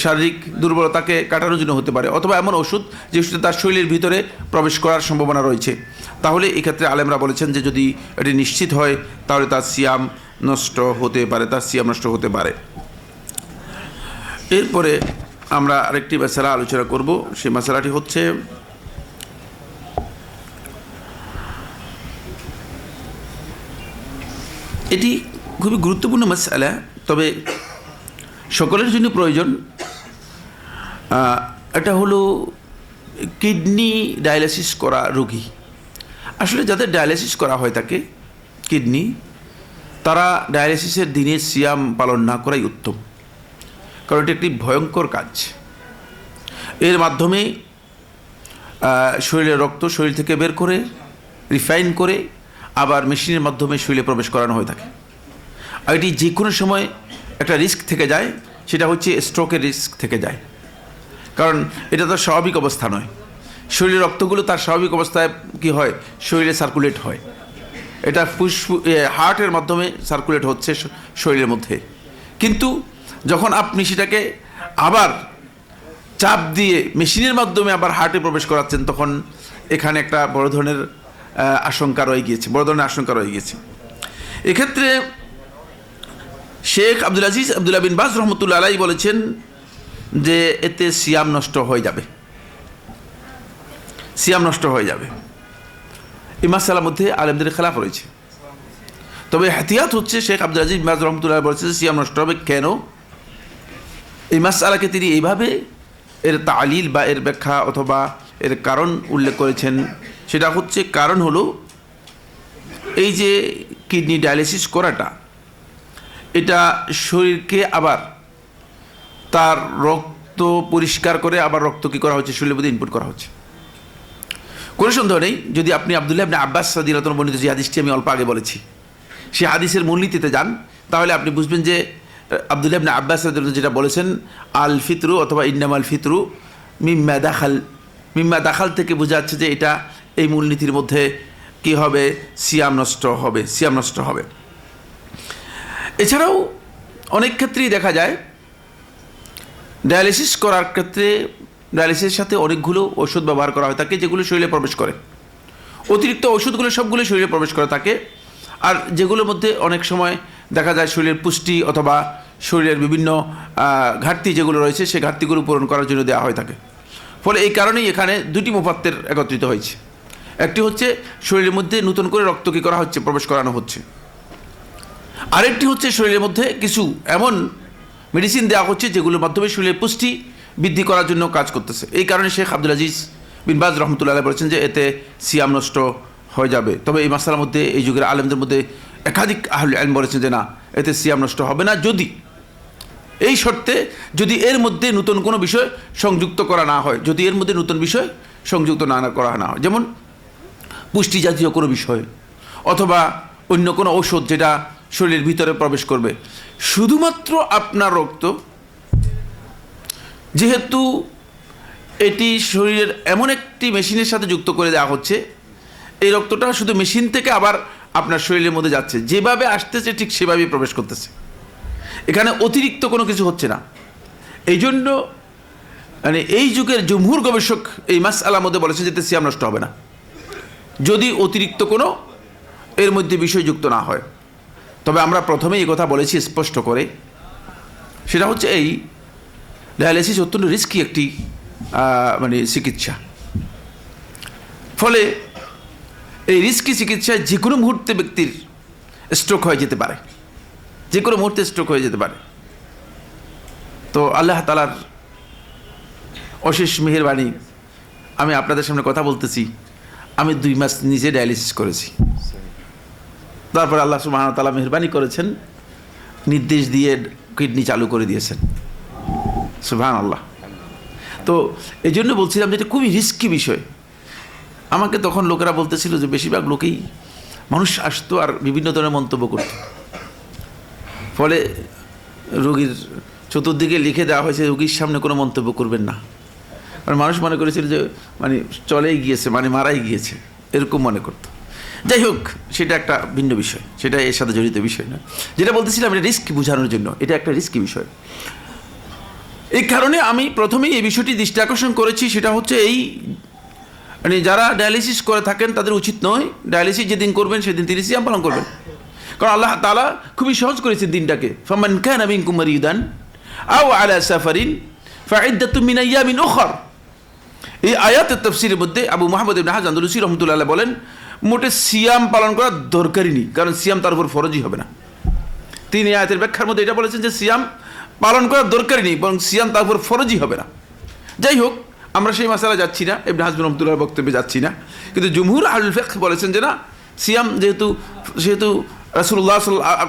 শারীরিক দুর্বলতাকে কাটানোর জন্য হতে পারে, অথবা এমন ওষুধ যে ওষুধ তার শরীরের ভিতরে প্রবেশ করার সম্ভাবনা রয়েছে, তাহলে এক্ষেত্রে আলেমরা বলেছেন যে যদি এটি নিশ্চিত হয় তাহলে তার সিয়াম নষ্ট হতে পারে, তার সিয়াম নষ্ট হতে পারে। এরপরে আমরা আরেকটি মাসআলা আলোচনা করব। সেই মাসআলাটি হচ্ছে এটি খুবই গুরুত্বপূর্ণ মাসআলা, তবে সকলের জন্য প্রয়োজন। এটা হলো কিডনি ডায়ালিসিস করা রোগী। আসলে যাদের ডায়ালিসিস করা হয় থাকে কিডনি, তারা ডায়ালিসিসের দিনে সিয়াম পালন না করাই উত্তম, কারণ এটি একটি ভয়ঙ্কর কাজ। এর মাধ্যমে শরীরের রক্ত শরীর থেকে বের করে রিফাইন করে আবার মেশিনের মাধ্যমে শরীরে প্রবেশ করানো হয়ে থাকে। আর এটি যে কোনো সময় একটা রিস্ক থেকে যায়, সেটা হচ্ছে স্ট্রোকের রিস্ক থেকে যায়, কারণ এটা তার স্বাভাবিক অবস্থা নয়। শরীরের রক্তগুলো তার স্বাভাবিক অবস্থায় কি হয়, শরীরে সার্কুলেট হয়, এটা হার্টের মাধ্যমে সার্কুলেট হচ্ছে শরীরের মধ্যে। কিন্তু যখন আপনি সেটাকে আবার চাপ দিয়ে মেশিনের মাধ্যমে আবার হার্টে প্রবেশ করাচ্ছেন, তখন এখানে একটা বড় ধরনের আশঙ্কা রয়ে গিয়েছে। এক্ষেত্রে শেখ আব্দুল আজিজ আব্দুল্লাহ বিন বাজ রহমতুল্লাহ আলাইহি বলেছেন যে এতে সিয়াম নষ্ট হয়ে যাবে। এই মাসআলার মধ্যে আলেমদের খেলাফ রয়েছে, তবে এহতিয়াত হচ্ছে শেখ আব্দুল আজিজ বিন বাজ রহমতুল্লাহ বলেছেন যে সিয়াম নষ্ট হবে। কেন? এই মাসআলাকে তিনি এইভাবে এর তালিল বা এর ব্যাখ্যা অথবা এর কারণ উল্লেখ করেছেন। সেটা হচ্ছে, কারণ হলো এই যে কিডনি ডায়ালিসিস করাটা, এটা শরীরকে আবার তার রক্ত পরিষ্কার করে আবার রক্ত কী করা হচ্ছে, শরীরের মধ্যে ইনপুট করা হচ্ছে। কোনো সন্দেহ নেই, যদি আপনি আব্দুল্লাহ ইবনে আব্বাস রাদিয়াল্লাহু আনহু বর্ণিত যে হাদিসটি আমি অল্প আগে বলেছি, সেই হাদিসের মূলনীতিতে যান, তাহলে আপনি বুঝবেন যে আব্দুল্লাহ ইবনে আব্বাস রাদিয়াল্লাহু যেটা বলেছেন, আল ফিতরু অথবা ইন্নামাল ফিতরু মিম্মা দাখাল থেকে বোঝা যাচ্ছে যে এটা এই মূলনীতির মধ্যে কি হবে, সিয়াম নষ্ট হবে। এছাড়াও অনেক ক্ষেত্রেই দেখা যায় ডায়ালিসিস করার ক্ষেত্রে ডায়ালিসিসের সাথে অনেকগুলো ওষুধ ব্যবহার করা হয় থাকে, যেগুলো শরীরে প্রবেশ করে। অতিরিক্ত ওষুধগুলো সবগুলো শরীরে প্রবেশ করে থাকে, আর যেগুলোর মধ্যে অনেক সময় দেখা যায় শরীরের পুষ্টি অথবা শরীরের বিভিন্ন ঘাটতি যেগুলো রয়েছে, সেই ঘাটতিগুলো পূরণ করার জন্য দেওয়া হয়ে থাকে। ফলে এই কারণেই এখানে দুটি মুফাত্তির একত্রিত হয়েছে। একটি হচ্ছে শরীরের মধ্যে নতুন করে রক্ত কী করা হচ্ছে, প্রবেশ করানো হচ্ছে। আরেকটি হচ্ছে শরীরের মধ্যে কিছু এমন মেডিসিন দেওয়া হচ্ছে যেগুলোর মাধ্যমে শরীরের পুষ্টি বৃদ্ধি করার জন্য কাজ করতেছে। এই কারণে শেখ আব্দুল আজিজ বিন বাজ রহমতুল্লাহ আলাইহি বলেছেন যে এতে সিয়াম নষ্ট হয়ে যাবে। তবে এই মাসালার মধ্যে এই যুগের আলেমদের মধ্যে একাধিক আহলুল ইলম বলেছেন যে না, এতে সিয়াম নষ্ট হবে না, যদি এই শর্তে যদি এর মধ্যে নতুন কোনো বিষয় সংযুক্ত করা না হয়, যদি এর মধ্যে নতুন বিষয় সংযুক্ত না করা না হয়, যেমন পুষ্টি জাতীয় কোনো বিষয় অথবা অন্য কোনো ঔষধ যেটা শরীরের ভিতরে প্রবেশ করবে। শুধুমাত্র আপনার রক্ত, যেহেতু এটি শরীরের এমন একটি মেশিনের সাথে যুক্ত করে দেওয়া হচ্ছে, এই রক্তটা শুধু মেশিন থেকে আবার আপনার শরীরের মধ্যে যাচ্ছে, যেভাবে আসতেছে ঠিক সেভাবেই প্রবেশ করতেছে, এখানে অতিরিক্ত কোনো কিছু হচ্ছে না। এই জন্য মানে এই যুগের জমহুর গবেষক এই মাসআলার মধ্যে বলেছে যে সিয়াম নষ্ট হবে না, যদি অতিরিক্ত কোনো এর মধ্যে বিষয় যুক্ত না হয়। তবে আমরা প্রথমেই এই কথা বলেছি স্পষ্ট করে, সেটা হচ্ছে এই ডায়ালিসিস অত্যন্ত রিস্কি একটি মানে চিকিৎসা। ফলে এই রিস্কি চিকিৎসায় যে কোনো মুহূর্তে ব্যক্তির স্ট্রোক হয়ে যেতে পারে, যে কোনো মুহূর্তে স্ট্রোক হয়ে যেতে পারে। তো আল্লাহ তাআলার অশেষ মেহেরবানি, আমি আপনাদের সামনে কথা বলতেছি, আমি 2 মাস নিজে ডায়ালিসিস করেছি। তারপর আল্লাহ সুবহানাহু ওয়া তাআলা মেহেরবানি করেছেন, নির্দেশ দিয়ে কিডনি চালু করে দিয়েছেন। সুবহানাল্লাহ। তো এই জন্য বলছিলাম যে এটা খুবই রিস্কি বিষয়। আমাকে তখন লোকেরা বলতেছিল যে বেশিরভাগ লোকেই মানুষ আসতো আর বিভিন্ন ধরনের মন্তব্য করত, ফলে রোগীর চতুর্দিকে লিখে দেওয়া হয়েছে রোগীর সামনে কোনো মন্তব্য করবেন না। আর মানুষ মনে করেছিল যে মানে চলেই গিয়েছে, মানে মারাই গিয়েছে, এরকম মনে করতো। যাই হোক, সেটা একটা ভিন্ন বিষয়, সেটা এর সাথে জড়িত বিষয় না। যেটা বলতেছিলাম এটা রিস্ক বোঝানোর জন্য, এটা একটা রিস্কি বিষয়। এই কারণে আমি প্রথমেই এই বিষয়টি দৃষ্টি আকর্ষণ করেছি, সেটা হচ্ছে এই মানে যারা ডায়ালিসিস করে থাকেন তাদের উচিত নয় ডায়ালিসিস যেদিন করবেন সেদিন তিনি সিয়াম পালন করবেন। কারণ আল্লাহ তাআলা খুবই সহজ করেছেন দিনটাকে, ফামান কানা মিনকুম মারিদান আও আলা সাফারিন ফাইদ্দাতুম মিন আইয়ামিন উখর। এই আয়াতের তাফসীরের মধ্যে আবু মুহাম্মদ ইবনে হাজার আন্দালুসী রাহমাতুল্লাহ আলাইহি বলেন মোটে সিয়াম পালন করা দরকারই নেই, কারণ সিয়াম তার উপর ফরজই হবে না। তিনি আয়াতের ব্যাখ্যার মধ্যে এটা বলেছেন যে সিয়াম পালন করার দরকারই নেই, বরং সিয়াম তার উপর ফরজই হবে না। যাই হোক, আমরা সেই মাসালা যাচ্ছি না, ইবনে হাজম রাহমাতুল্লাহর বক্তব্যে যাচ্ছি না, কিন্তু জমহুর আহলুল ফিকহ বলেছেন যে না, সিয়াম যেহেতু রাসূলুল্লাহ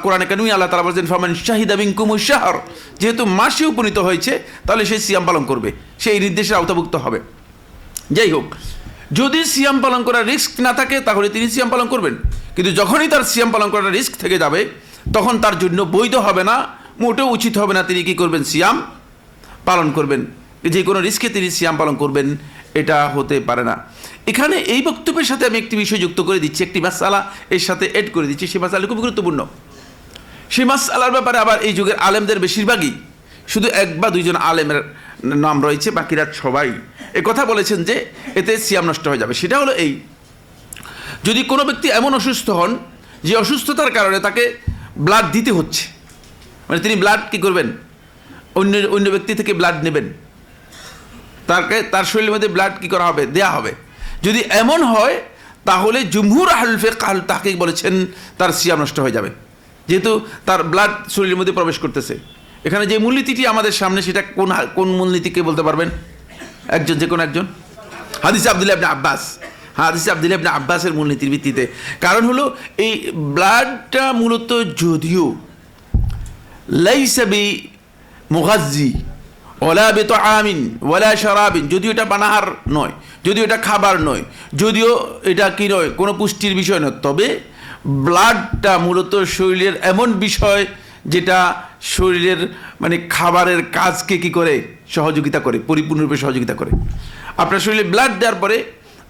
কোরআনে কারিমে আল্লাহ তাআলা বলেছেন ফামান শাহিদা মিনকুমুশ শাহর, যেহেতু মাসে উপনীত হয়েছে তাহলে সে সিয়াম পালন করবে, সেই নির্দেশের আওতাভুক্ত হবে। যাই হোক, যদি সিয়াম পালন করার রিস্ক না থাকে তাহলে তিনি সিয়াম পালন করবেন, কিন্তু যখনই তার সিয়াম পালন করার রিস্ক থেকে যাবে তখন তার জন্য বৈধ হবে না, মোটেও উচিত হবে না তিনি কি করবেন, সিয়াম পালন করবেন। যে কোনো রিস্কে তিনি সিয়াম পালন করবেন এটা হতে পারে না। এখানে এই বক্তব্যের সাথে আমি একটি বিষয় যুক্ত করে দিচ্ছি, একটি মাসআলা এর সাথে এড করে দিচ্ছি, সেই মাসআলা খুব গুরুত্বপূর্ণ। সেই মাসআলার ব্যাপারে আবার এই যুগের আলেমদের বেশিরভাগই, শুধু 1 বা 2 জন আলেমের নাম রয়েছে, বাকিরা সবাই এ কথা বলেছেন যে এতে সিয়াম নষ্ট হয়ে যাবে। সেটা হলো এই, যদি কোনো ব্যক্তি এমন অসুস্থ হন যে অসুস্থতার কারণে তাকে ব্লাড দিতে হচ্ছে, মানে তিনি ব্লাড কি করবেন, অন্য ব্যক্তি থেকে ব্লাড নেবেন, তার শরীরের মধ্যে ব্লাড কি করা হবে, দেয়া হবে। যদি এমন হয় তাহলে জমহুর আহলুল ফিকহ আহলুত তাহকিক বলেছেন তার সিয়াম নষ্ট হয়ে যাবে, যেহেতু তার ব্লাড শরীরের মধ্যে প্রবেশ করতেছে। এখানে যে মূলনীতিটি আমাদের সামনে সেটা কোন মূলনীতিকে বলতে পারবেন একজন, যে কোনো একজন? হাদিস আব্দুল্লাহ ইবনে আব্বাস, হাদিস আব্দুল্লাহ ইবনে আব্বাসের মূলনীতির ভিত্তিতে। কারণ হলো এই ব্লাডটা মূলত যদিও লাইসা বি মুগাজ্জি ওয়ালা বিতআমিন ওয়ালা শারাবিন, যদিও এটা পানাহার নয়, যদিও এটা খাবার নয়, যদিও এটা কি নয়, কোনো পুষ্টির বিষয় নয়, তবে ব্লাডটা মূলত শরীরের এমন বিষয় যেটা শরীরের মানে খাবারের কাজকে কি করে, সহযোগিতা করে, পরিপূর্ণরূপে সহযোগিতা করে। আপনার শরীরে ব্লাড দেওয়ার পরে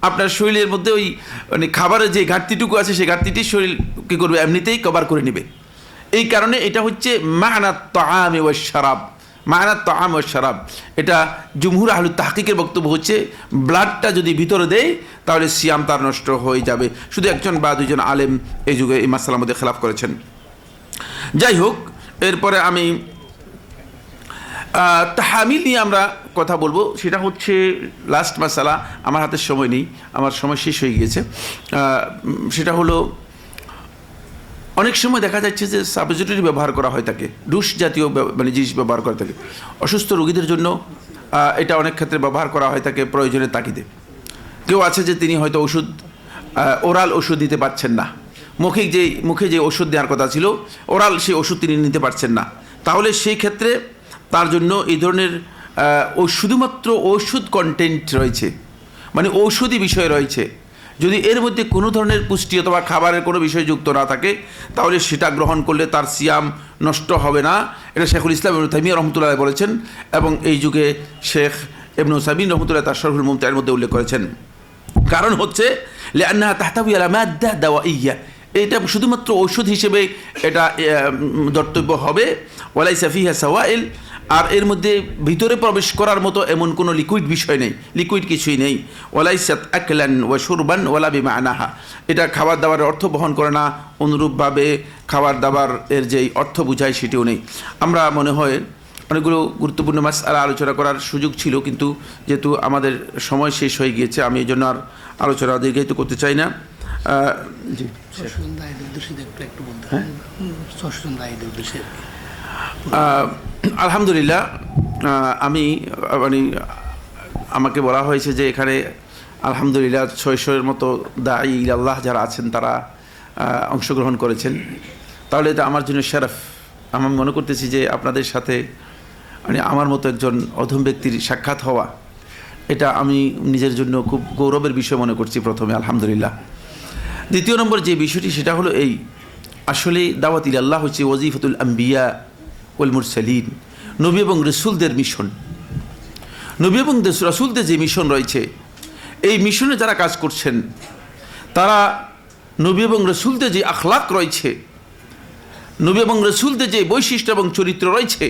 আপনার শরীরের মধ্যে ওই মানে খাবারের যে ঘাটতিটুকু আছে সেই ঘাটতিটি শরীর কী করবে, এমনিতেই কভার করে নেবে। এই কারণে এটা হচ্ছে মা'নাত তাআমি ওয়াশ শারাব, মা'নাত তাআম ওয়াশ শারাব। এটা জমহুর আহলুত তাহকিকের বক্তব্য হচ্ছে ব্লাডটা যদি ভিতরে দেয় তাহলে সিয়াম তার নষ্ট হয়ে যাবে। শুধু 1 জন বা 2 জন আলেম এই যুগে এই মাসআলার মধ্যে খেলাফ করেছেন। যাই হোক, এরপরে আমি তাহামিল নিয়ে আমরা কথা বলবো, সেটা হচ্ছে লাস্ট মাসালা। আমার হাতে সময় নেই, আমার সময় শেষ হয়ে গিয়েছে। সেটা হলো অনেক সময় দেখা যাচ্ছে যে সাবস্টিটিউট ব্যবহার করা হয় থাকে, ডুস জাতীয় মানে জিনিস ব্যবহার করা থাকে অসুস্থ রোগীদের জন্য। এটা অনেক ক্ষেত্রে ব্যবহার করা হয় থাকে প্রয়োজনের তাগিদে। কেউ আছে যে তিনি হয়তো ওষুধ ওরাল ওষুধ দিতে পারছেন না, মুখে যে ওষুধ দেওয়ার কথা ছিল ওরাল সেই ওষুধ তিনি নিতে পারছেন না, তাহলে সেই ক্ষেত্রে তার জন্য এই ধরনের শুধুমাত্র ওষুধ কন্টেন্ট রয়েছে, মানে ঔষধি বিষয় রয়েছে, যদি এর মধ্যে কোনো ধরনের পুষ্টি অথবা খাবারের কোনো বিষয় যুক্ত না থাকে তাহলে সেটা গ্রহণ করলে তার সিয়াম নষ্ট হবে না। এটা শেখুল ইসলাম ইবনে তাইমিয়া রাহমাতুল্লাহ বলেছেন এবং এই যুগে শেখ ইবনে উসাইমিন রাহমাতুল্লাহ তার শরহুল মুমতার মধ্যে উল্লেখ করেছেন। কারণ হচ্ছে লিআন্নাহা তাহতাবি আলা মাদ্দা দাওয়াইয়্যা, এটা শুধুমাত্র ঔষধ হিসেবে এটা ধর্তব্য হবে। ওয়ালাইসা ফিহা সাওয়াইল, আর এর মধ্যে ভিতরে প্রবেশ করার মতো এমন কোনো লিকুইড বিষয় নেই, লিকুইড কিছুই নেই। ওয়ালাইসাত আকলান ওয়া শুরবান ওয়ালা বিমানাহা, এটা খাবার দাবারের অর্থ বহন করে না, অনুরূপভাবে খাবার দাবার এর যেই অর্থ বোঝায় সেটিও নেই। আমরা মনে হয় অনেকগুলো গুরুত্বপূর্ণ মাসআলা আলোচনা করার সুযোগ ছিল, কিন্তু যেহেতু আমাদের সময় শেষ হয়ে গিয়েছে আমি এই জন্য আর আলোচনা দীর্ঘায়িত করতে চাই না। জি, আলহামদুলিল্লাহ, আমি মানে আমাকে বলা হয়েছে যে এখানে আলহামদুলিল্লাহ 600-এর মতো দাঈ ইলাল্লাহ যারা আছেন তারা অংশগ্রহণ করেছেন, তাহলে এটা আমার জন্য শরফ। আমি মনে করতেছি যে আপনাদের সাথে মানে আমার মতো একজন অধম ব্যক্তির সাক্ষাৎ হওয়া, এটা আমি নিজের জন্য খুব গৌরবের বিষয় মনে করছি প্রথমে, আলহামদুলিল্লাহ। দ্বিতীয় নম্বর যে বিষয়টি সেটা হলো এই, আসলে দাওয়াত ইলাল্লাহ হচ্ছে ওয়াজিফাতুল আম্বিয়া ওয়াল মুরসালিন, নবী এবং রসুলদের মিশন। নবী এবং রসুলদের যে মিশন রয়েছে, এই মিশনে যারা কাজ করছেন তারা নবী এবং রসুলদের যে আখলাক রয়েছে, নবী এবং রসুলদের যে বৈশিষ্ট্য এবং চরিত্র রয়েছে,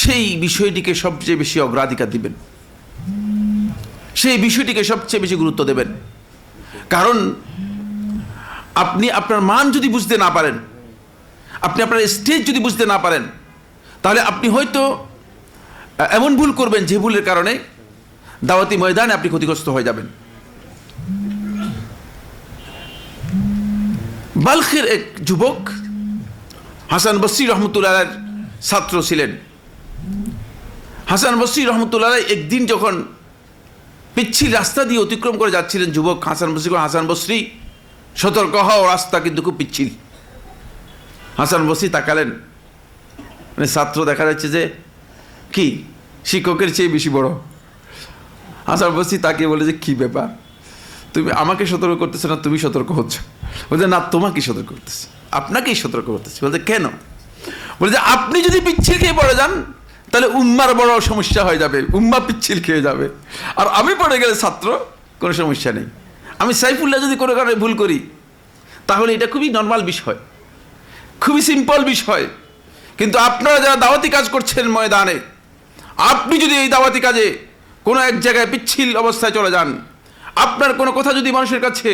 সেই বিষয়টিকে সবচেয়ে বেশি অগ্রাধিকার দিবেন, সেই বিষয়টিকে সবচেয়ে বেশি গুরুত্ব দেবেন। কারণ আপনি আপনার মান যদি বুঝতে না পারেন, আপনি আপনার স্টেজ যদি বুঝতে না পারেন, তাহলে আপনি হয়তো এমন ভুল করবেন যে ভুলের কারণে দাওয়াতি ময়দানে আপনি ক্ষতিগ্রস্ত হয়ে যাবেন। বালখের এক যুবক হাসান বসরি রহমতুল্লাহর ছাত্র ছিলেন। হাসান বসরি রহমতুল্লাহ একদিন যখন পিচ্ছিল রাস্তা দিয়ে অতিক্রম করে যাচ্ছিলেন, যুবক হাসান বসরি সতর্ক হও, রাস্তা কিন্তু খুব পিচ্ছিল। হাসান বসরি তাকালেন, মানে ছাত্র দেখা যাচ্ছে যে কি শিক্ষকের চেয়ে বেশি বড়। হাসান বসরি তাকে বলে যে কি ব্যাপার, তুমি আমাকে সতর্ক করতেছো না তুমি সতর্ক হচ্ছ? বলছে না, তোমাকে সতর্ক করতেছি, আপনাকেই সতর্ক করতেছি। বলছে কেন? বলে যে আপনি যদি পিচ্ছিল খেয়ে পড়ে যান তাহলে উম্মার বড় সমস্যা হয়ে যাবে, উম্মা পিচ্ছিল খেয়ে যাবে, আর আমি পড়ে গেলে ছাত্র কোনো সমস্যা নেই। আমি সাইফুল্লাহ যদি কোনো কারণে ভুল করি তাহলে এটা খুবই নর্মাল বিষয়, খুবই সিম্পল বিষয়। কিন্তু আপনারা যারা দাওয়াতি কাজ করছেন ময়দানে, আপনি যদি এই দাওয়াতি কাজে কোনো এক জায়গায় পিচ্ছিল অবস্থায় চলে যান, আপনার কোনো কথা যদি মানুষের কাছে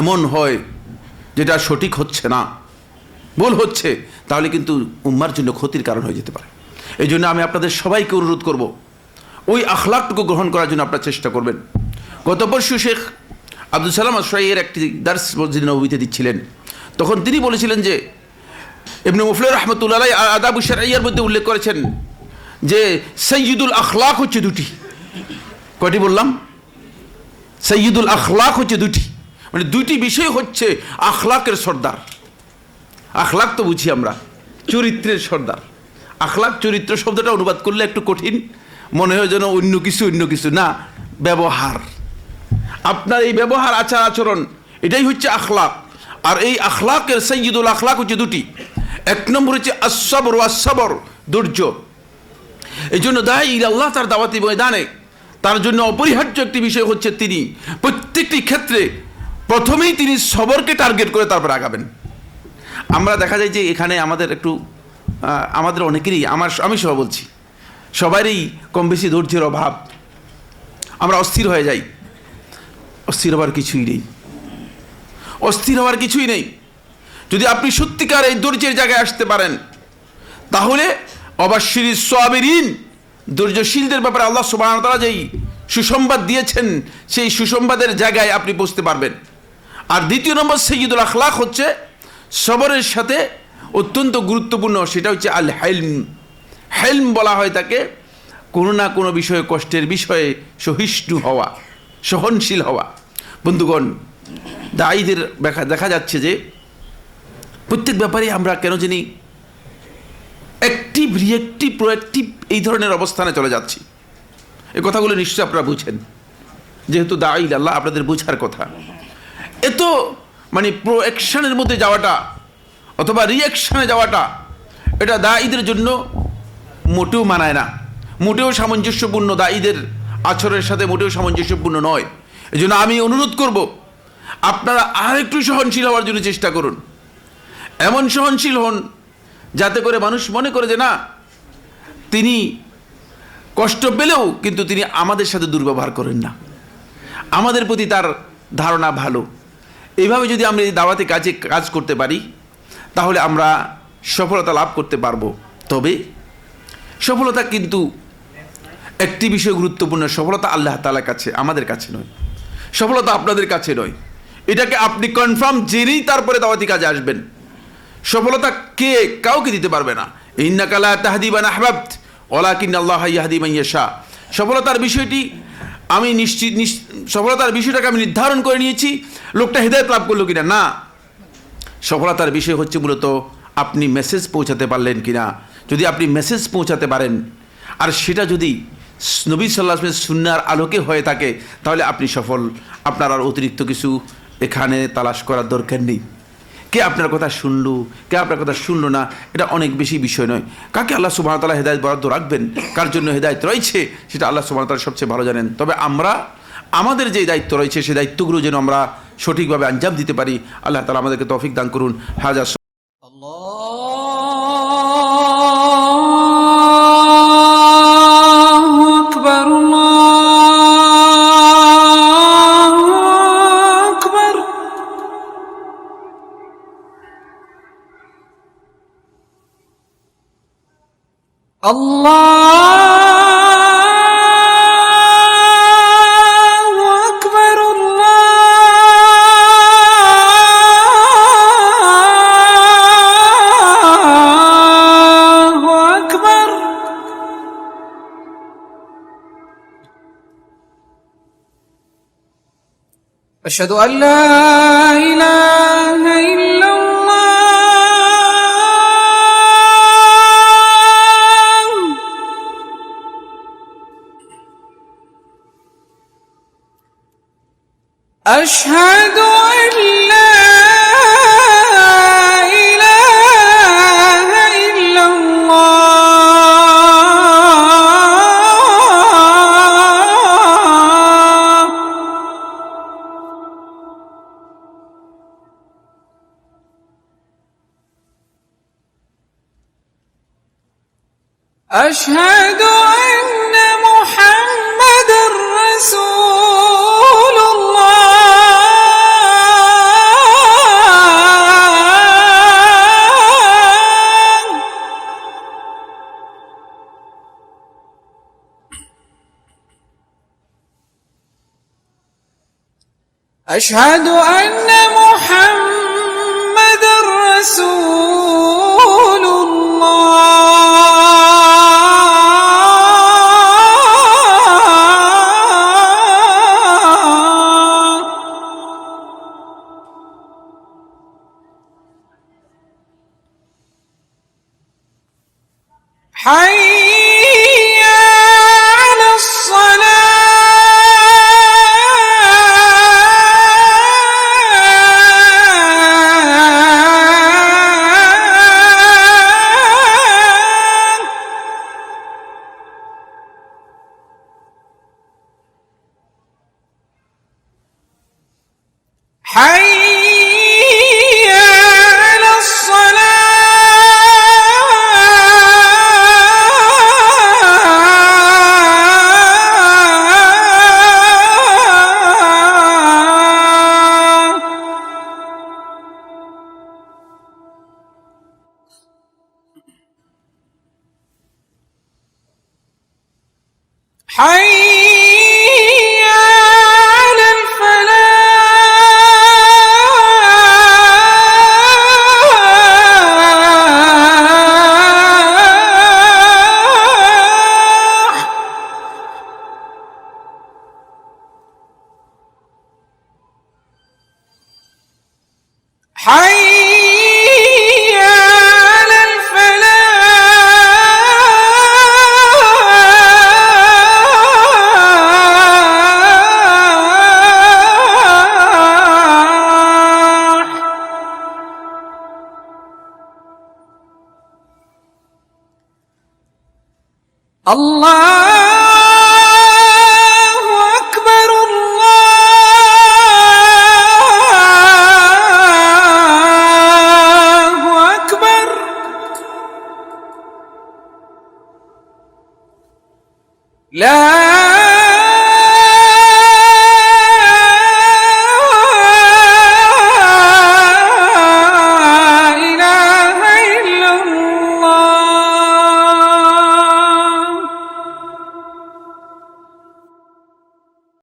এমন হয় যেটা সঠিক হচ্ছে না, ভুল হচ্ছে, তাহলে কিন্তু উম্মার জন্য ক্ষতির কারণ হয়ে যেতে পারে। এই জন্য আমি আপনাদের সবাইকে অনুরোধ করব, ওই আখলাকটুকু গ্রহণ করার জন্য আপনারা চেষ্টা করবেন। গত পরশু শেখ আব্দুল সালাম আশরাইয়ের একটি দার্স মসজিদ নববীতে দিচ্ছিলেন, তখন তিনি বলেছিলেন যে ইবনে মুফলিহ রাহমাতুল্লাহ আলাইহি আদাবু শারঈয়ার মধ্যে উল্লেখ করেছেন যে সাইয়্যিদুল আখলাক হচ্ছে দুটি। কয়টি বললাম? সাইয়্যিদুল আখলাক হচ্ছে দুটি, মানে দুইটি বিষয় হচ্ছে আখলাকের সর্দার। আখলাক তো বুঝি আমরা চরিত্রের সর্দার, আখলাক চরিত্র শব্দটা অনুবাদ করলে একটু কঠিন মনে হয়, যেন অন্য কিছু না, ব্যবহার। আপনার এই ব্যবহার, আচার আচরণ, এটাই হচ্ছে আখলাক। আর এই আখলাকের সাইয়্যিদুল আখলাক হচ্ছে দুটি। এক নম্বর হচ্ছে আসসাবর ওয়াসসাবর, ধৈর্য। এই জন্য দাঈ ইলাল্লাহ তার দাওয়াতি ময়দানে তার জন্য অপরিহার্য একটি বিষয় হচ্ছে তিনি প্রত্যেকটি ক্ষেত্রে প্রথমেই তিনি সবরকে টার্গেট করে তারপর আগাবেন। আমরা দেখা যায় যে এখানে আমাদের অনেকেরই, আমি সহ বলছি, সবারই কম বেশি ধৈর্যের অভাব, আমরা অস্থির হয়ে যাই। অস্থির হওয়ার কিছুই নেই, অস্থির হওয়ার কিছুই নেই। যদি আপনি সত্যিকার এই ধৈর্যের জায়গায় আসতে পারেন, তাহলে অবাশশিরিস সাবিরিন, ধৈর্যশীলদের ব্যাপারে আল্লাহ সুবহানাহু ওয়া তাআলা যেই সুসংবাদ দিয়েছেন, সেই সুসংবাদের জায়গায় আপনি পৌঁছতে পারবেন। আর দ্বিতীয় নম্বর সাইয়্যিদুল আখলাক হচ্ছে সবরের সাথে অত্যন্ত গুরুত্বপূর্ণ, সেটা হচ্ছে আল হেলম। হেলম বলা হয় তাকে, কোনো না কোনো বিষয়ে কষ্টের বিষয়ে সহিষ্ণু হওয়া, সহনশীল হওয়া। বন্ধুগণ, দায়ীদের দেখা যাচ্ছে যে প্রত্যেক ব্যাপারে আমরা কেন জানি অ্যাক্টিভ, রিয়েক্টিভ, প্রোঅ্যাক্টিভ এই ধরনের অবস্থানে চলে যাচ্ছি। এই কথাগুলো নিশ্চয়ই আপনারা বুঝেন, যেহেতু দায়ী আল্লাহ, আপনাদের বোঝার কথা। এত মানে প্রোঅ্যাকশনের মধ্যে যাওয়াটা অথবা রিয়াকশনে যাওয়াটা, এটা দায়ীদের জন্য মোটেও মানায় না, মোটেও সামঞ্জস্যপূর্ণ, দায়ীদের আচরণের সাথে মোটেও সামঞ্জস্যপূর্ণ নয়। এই জন্য আমি অনুরোধ করব, আপনারা আর একটু সহনশীল হওয়ার জন্য চেষ্টা করুন। এমন সহনশীল হন যাতে করে মানুষ মনে করে যে না, তিনি কষ্ট পেলেও কিন্তু তিনি আমাদের সাথে দুর্ব্যবহার করেন না, আমাদের প্রতি তার ধারণা ভালো। এইভাবে যদি আমরা এই দাওয়াতে কাজ করতে পারি, তাহলে আমরা সফলতা লাভ করতে পারবো। তবে সফলতা কিন্তু একটি বিষয় গুরুত্বপূর্ণ, সফলতা আল্লাহ তাআলার কাছে, আমাদের কাছে নয়। সফলতা আপনাদের কাছে নয়, এটাকে আপনি কনফার্ম জেনেই তারপরে দাওয়াতি কাজে আসবেন। সফলতা কাউকে দিতে পারবে না। ইন্নাকা লা তাহদি মান আহবাবত ওয়ালাকিন্নাল্লাহা ইয়াহদি মান ইয়াশা। সফলতার বিষয়টি আমি সফলতার বিষয়টাকে আমি নির্ধারণ করে নিয়েছি, লোকটা হেদায়েত লাভ করলো কিনা, না। সফলতার বিষয় হচ্ছে মূলত আপনি মেসেজ পৌঁছাতে পারলেন কিনা। যদি আপনি মেসেজ পৌঁছাতে পারেন, আর সেটা যদি নবী সাল্লাল্লাহু আলাইহি ওয়াসাল্লামের সুন্নাহর আলোকে হয়ে থাকে, তাহলে আপনি সফল। আপনার আর অতিরিক্ত কিছু এখানে তালাশ করার দরকার নেই। কে আপনার কথা শুনলো, কে আপনার কথা শুনলো না, এটা অনেক বেশি বিষয় নয়। কাকে আল্লাহ সুবহানাহু ওয়া তাআলা হেদায়েত বরাদ্দ রাখবেন, কার জন্য হেদায়েত রয়েছে, সেটা আল্লাহ সুবহানাহু ওয়া তাআলা সবচেয়ে ভালো জানেন। তবে আমরা আমাদের যে দায়িত্ব রয়েছে, সেই দায়িত্বগুলো যেন আমরা সঠিকভাবে আঞ্জাম দিতে পারি। আল্লাহ তাআলা আমাদেরকে তৌফিক দান করুন। হাজা আল্লাহু আকবার, আল্লাহু আকবার। আশহাদু আল্লা ইলাহা ইল্লাল্লাহ। أشهد أن لا إله إلا الله. أشهد أن محمد رسول الله. أشهد أن محمد رسول الله. حي على الصلاة. حي على الصلاة. حي على الفلاح. حي على الفلاح الله